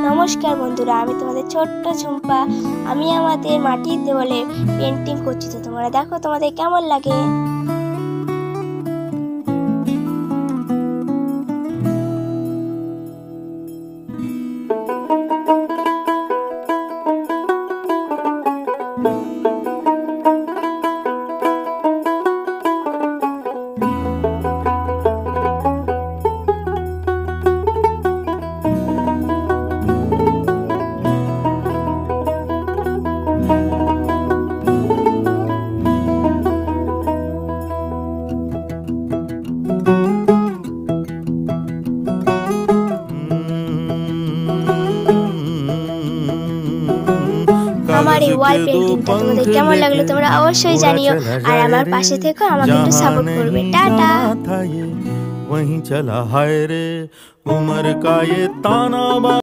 নমস্কার বন্ধুরা, আমি তোমাদের ছোট্ট ঝুম্পা। আমি আমাদের মাটির দেওয়ালে পেন্টিং করছি, তো তোমরা দেখো তোমাদের কেমন লাগে। আমার এই ওয়াল পেন্টিংটা তোমাদের কেমন লাগলো তোমরা অবশ্যই জানিও, আর আমার পাশে থেকো, আমাকে একটু সাপোর্ট করবে। টাটা। वहीं चला हाय रे उमर का ये ताना